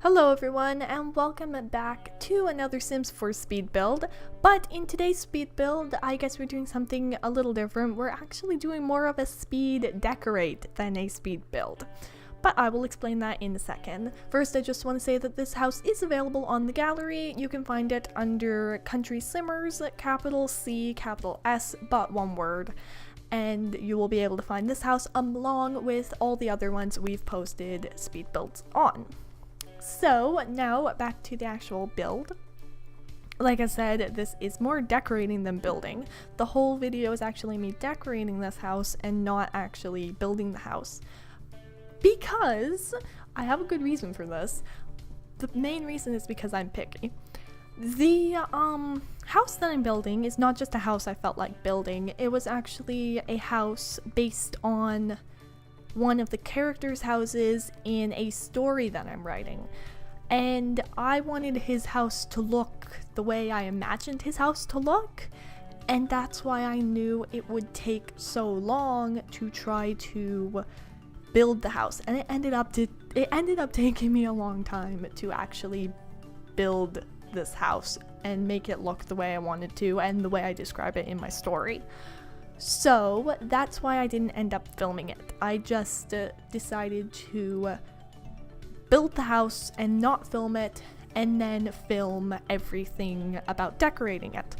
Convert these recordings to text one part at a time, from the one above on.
Hello everyone and welcome back to another Sims 4 speed build, but in today's speed build I guess we're doing something a little different. We're actually doing more of a speed decorate than a speed build, but I will explain that in a second. First I just want to say that this house is available on the gallery. You can find it under Country Simmers, capital C, capital S, but one word. And you will be able to find this house along with all the other ones we've posted speed builds on. So now back to the actual build. Like I said, this is more decorating than building. The whole video is actually me decorating this house and not actually building the house, because I have a good reason for this. The main reason is because I'm picky. The house that I'm building is not just a house I felt like building. It was actually a house based on one of the characters' houses in a story that I'm writing, and I wanted his house to look the way I imagined his house to look, and that's why I knew it would take so long to try to build the house, and it ended up taking me a long time to actually build this house and make it look the way I wanted to and the way I describe it in my story. So that's why I didn't end up filming it. I just decided to build the house and not film it, and then film everything about decorating it,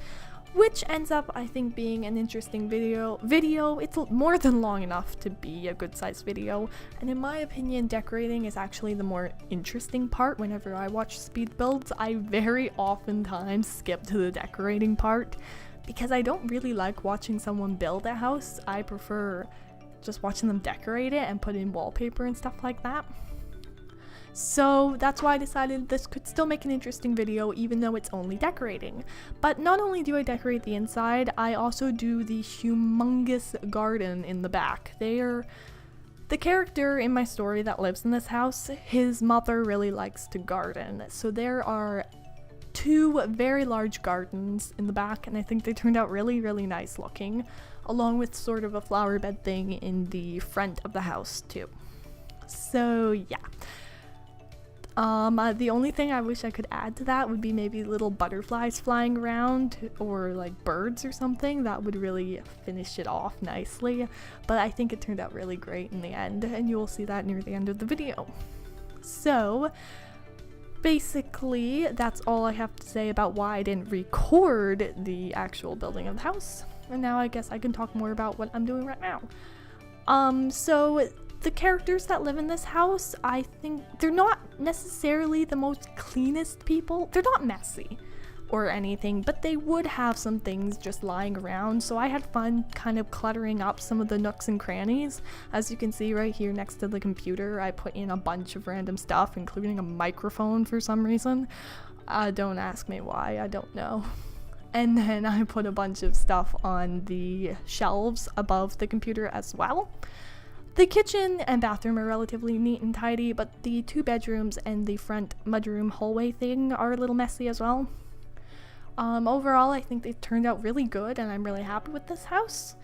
which ends up, I think, being an interesting video. It's more than long enough to be a good sized video, and in my opinion decorating is actually the more interesting part. Whenever I watch speed builds, I very oftentimes skip to the decorating part, because I don't really like watching someone build a house. I prefer just watching them decorate it and put in wallpaper and stuff like that. So that's why I decided this could still make an interesting video even though it's only decorating. But not only do I decorate the inside, I also do the humongous garden in the back. The character in my story that lives in this house, his mother really likes to garden. So there are two very large gardens in the back, and I think they turned out really nice looking, along with sort of a flower bed thing in the front of the house too. So yeah. The only thing I wish I could add to that would be maybe little butterflies flying around, or like birds or something. That would really finish it off nicely, but I think it turned out really great in the end, and you will see that near the end of the video. So basically, that's all I have to say about why I didn't record the actual building of the house. And now I guess I can talk more about what I'm doing right now. So the characters that live in this house, I think they're not necessarily the most cleanest people. They're not messy or anything, but they would have some things just lying around, so I had fun kind of cluttering up some of the nooks and crannies. As you can see right here next to the computer, I put in a bunch of random stuff, including a microphone for some reason. Don't ask me why, I don't know. And then I put a bunch of stuff on the shelves above the computer as well. The kitchen and bathroom are relatively neat and tidy, but the two bedrooms and the front mudroom hallway thing are a little messy as well. Overall, I think they turned out really good, and I'm really happy with this house.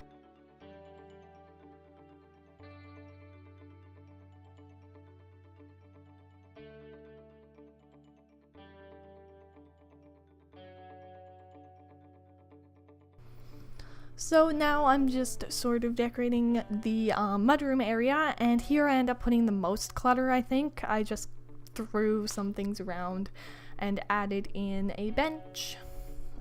So now I'm just sort of decorating the mudroom area, and here I end up putting the most clutter, I think. I just threw some things around and added in a bench.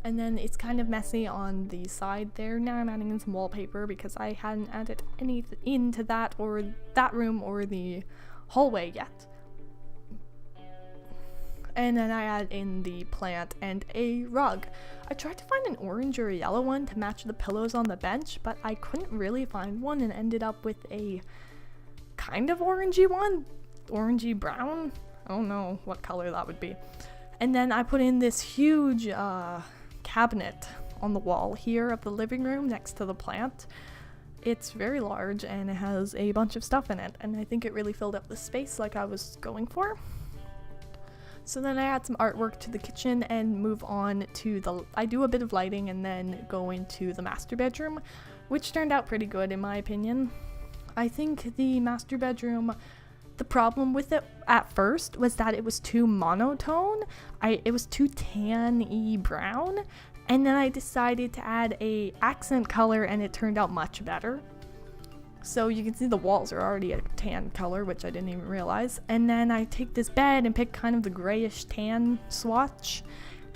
And then it's kind of messy on the side there. Now I'm adding in some wallpaper because I hadn't added anything into that room or the hallway yet. And then I add in the plant and a rug. I tried to find an orange or a yellow one to match the pillows on the bench, but I couldn't really find one and ended up with a kind of orangey one. Orangey brown? I don't know what color that would be. And then I put in this huge cabinet on the wall here of the living room next to the plant. It's very large and it has a bunch of stuff in it, and I think it really filled up the space like I was going for. So then I add some artwork to the kitchen and move on to I do a bit of lighting and then go into the master bedroom, which turned out pretty good in my opinion. I think the master bedroom The problem with it at first was that it was too monotone. It was too tan-y brown, and then I decided to add a accent color and it turned out much better. So you can see the walls are already a tan color, which I didn't even realize. And then I take this bed and pick kind of the grayish tan swatch.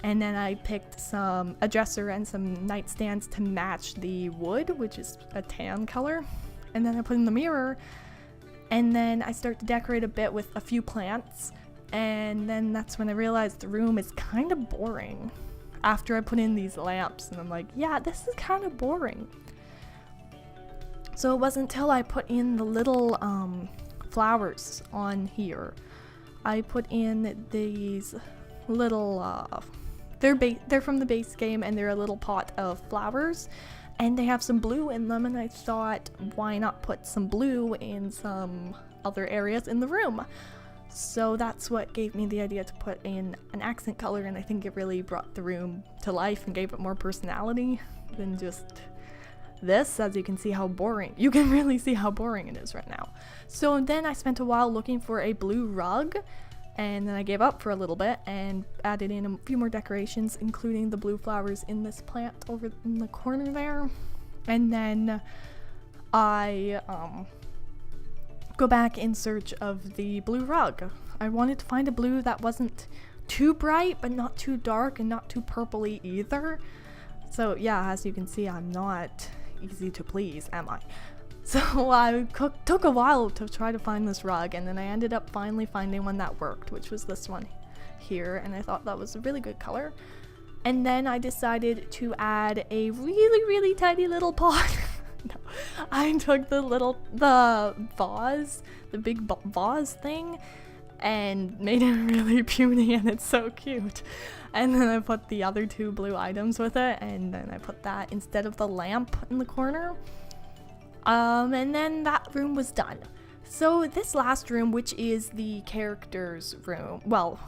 And then I picked a dresser and some nightstands to match the wood, which is a tan color. And then I put in the mirror. And then I start to decorate a bit with a few plants. And then that's when I realized the room is kind of boring. After I put in these lamps, and I'm like, yeah, this is kind of boring. So it wasn't until I put in the little flowers on here. I put in these little, they're from the base game, and they're a little pot of flowers. And they have some blue in them, and I thought, why not put some blue in some other areas in the room? So that's what gave me the idea to put in an accent color, and I think it really brought the room to life and gave it more personality than just this. As you can see how boring, you can really see how boring it is right now. So then I spent a while looking for a blue rug, and then I gave up for a little bit and added in a few more decorations, including the blue flowers in this plant over in the corner there. And then I go back in search of the blue rug. I wanted to find a blue that wasn't too bright but not too dark and not too purpley either. So yeah, as you can see, I'm not easy to please, am I? So I took a while to try to find this rug, and then I ended up finally finding one that worked, which was this one here, and I thought that was a really good color. And then I decided to add a really tiny little pot. No, I took the vase, the big vase thing, and made it really puny, and it's so cute. And then I put the other two blue items with it, and then I put that instead of the lamp in the corner. And then that room was done. So this last room, which is the character's room, well,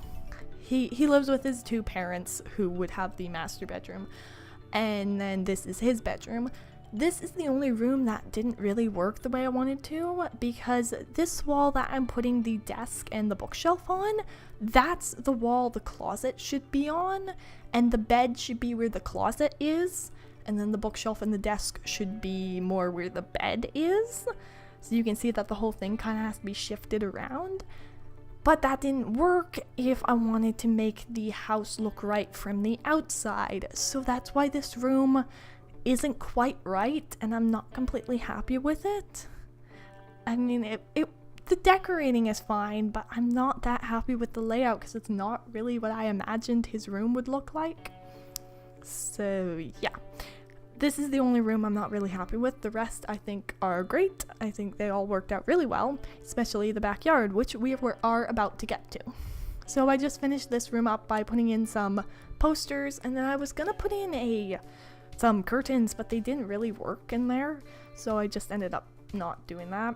he lives with his two parents who would have the master bedroom, and then this is his bedroom. This is the only room that didn't really work the way I wanted to, because this wall that I'm putting the desk and the bookshelf on, that's the wall the closet should be on, and the bed should be where the closet is, and then the bookshelf and the desk should be more where the bed is. So you can see that the whole thing kind of has to be shifted around. But that didn't work if I wanted to make the house look right from the outside. So that's why this room isn't quite right, and I'm not completely happy with it. I mean, the decorating is fine, but I'm not that happy with the layout because it's not really what I imagined his room would look like. So yeah, this is the only room I'm not really happy with. The rest I think are great. I think they all worked out really well, especially the backyard, which we are about to get to. So I just finished this room up by putting in some posters, and then I was gonna put in some curtains, but they didn't really work in there, so I just ended up not doing that.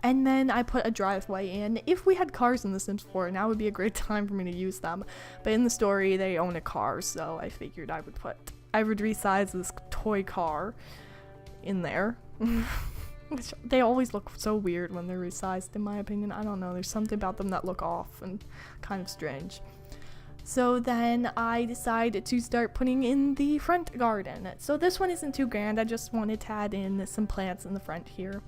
And then I put a driveway in. If we had cars in The Sims 4, now would be a great time for me to use them. But in the story, they own a car, so I figured I would resize this toy car in there. They always look so weird when they're resized, in my opinion. I don't know, there's something about them that look off and kind of strange. So then I decided to start putting in the front garden. So this one isn't too grand, I just wanted to add in some plants in the front here.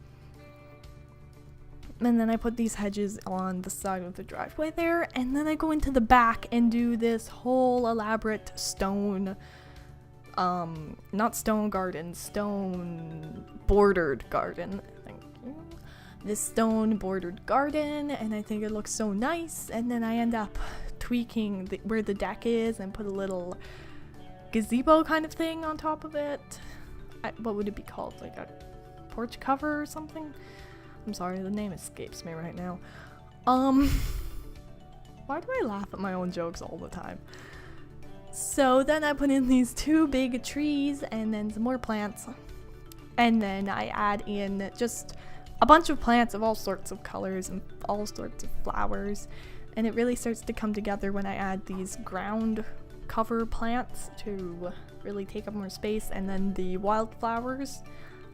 And then I put these hedges on the side of the driveway there, and then I go into the back and do this whole elaborate stone, not stone garden, stone bordered garden. Thank you. This stone bordered garden, and I think it looks so nice. And then I end up tweaking where the deck is and put a little gazebo kind of thing on top of it. What would it be called? Like a porch cover or something? I'm sorry, the name escapes me right now. Why do I laugh at my own jokes all the time? So then I put in these two big trees and then some more plants. And then I add in just a bunch of plants of all sorts of colors and all sorts of flowers. And it really starts to come together when I add these ground cover plants to really take up more space. And then the wildflowers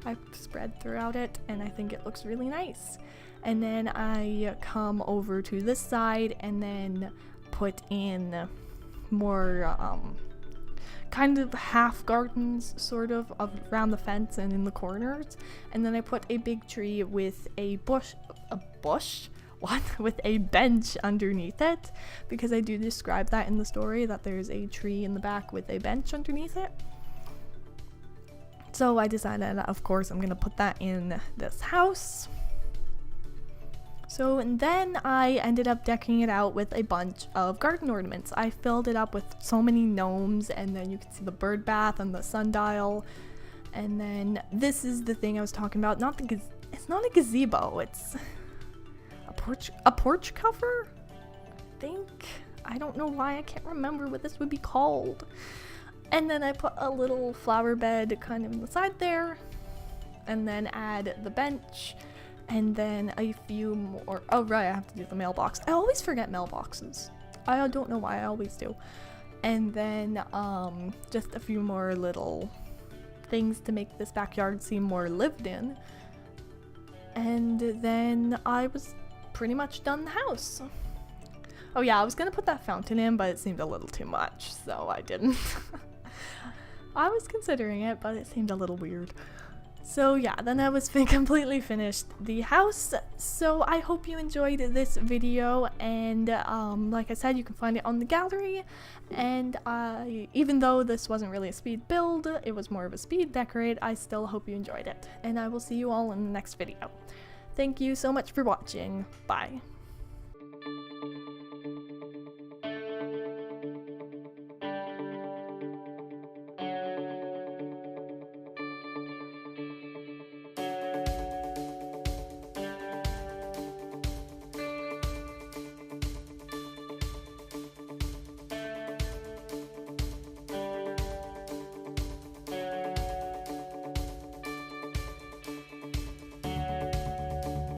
I've spread throughout it, and I think it looks really nice. and then I come over to this side and then put in more kind of half gardens sort of around the fence and in the corners, and then I put a big tree with a bush with a bench underneath it, because I do describe that in the story, that there's a tree in the back with a bench underneath it. So I decided, of course, I'm gonna put that in this house. So, and then I ended up decking it out with a bunch of garden ornaments. I filled it up with so many gnomes, and then you can see the bird bath and the sundial. And then this is the thing I was talking about. It's not a gazebo, it's a porch cover, I think. I don't know why, I can't remember what this would be called. And then I put a little flower bed kind of in the side there, and then add the bench. And then a few more. Oh, right, I have to do the mailbox. I always forget mailboxes. I don't know why, I always do. And then just a few more little things to make this backyard seem more lived in. And then I was pretty much done the house. Oh yeah, I was gonna put that fountain in, but it seemed a little too much, so I didn't. I was considering it, but it seemed a little weird. So yeah, then I was completely finished the house. So I hope you enjoyed this video, and like I said, you can find it on the gallery. And even though this wasn't really a speed build, it was more of a speed decorate, I still hope you enjoyed it. And I will see you all in the next video. Thank you so much for watching. Bye.